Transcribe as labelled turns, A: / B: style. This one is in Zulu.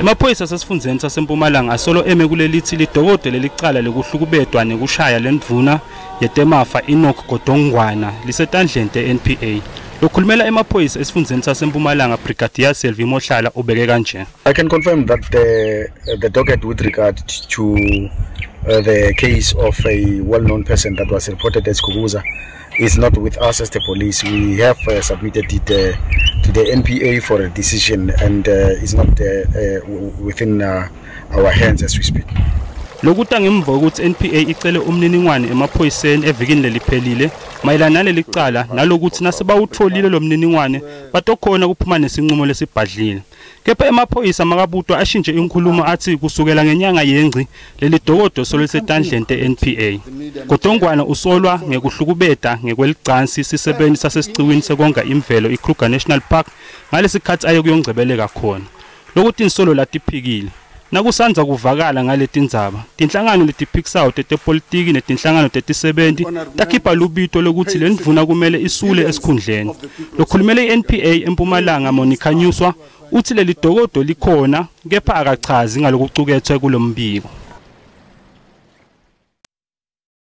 A: Emaphoyisa sasifundeni saseMpumalanga asolo eme kulelithi lidikodo lelicala lekuhlukubetwa nekushaya lendvuna yetemafa Enoch Godongwana lisetandleni te-NPA. Lokhulumela emaphoyisa esifundeni saseMpumalanga Brigadier Selvi Mohlala ubeke kanje.
B: I can confirm that the docket with regard to the case of a well-known person that was reported as Kubuza is not with us as the police. We have submitted it to the NPA for a decision and is not within our hands as we speak.
A: Lokuthi ngemuva ukuthi NPA icele umniningwane emaphoyiseni evikini leliphelile mayelana nalelicala nalokuthi nasebawutholile lo mniningwane batokhona kuphuma nesinqumo lesibhadlile. Kepha emaphoyisa makabutwa ashintshe inkulumo athi kusukela ngenyanga yengci lelidikodo solisetandleni te-NPA. Godongwana usolwa ngekuhlukubeta ngekwelicansi sisebenzi sasesiciwini sekonga imvelo Kruger National Park ngalesikhathi aye kuyongcebeleka khona. Lokuthi insolo latiphikile nakusanza kuvakala ngale tindzaba tinhlangano letiphikisayo tetepolitiki netinhlangano tetisebenti takhipha lubito lokuthi lendvuna kumele isule esikhundleni. Lokhulumele iNPA eMpumalanga Monikanyuswa uthi lelidikodo likhona kepha akachazi ngalokucukethwe kulombiko.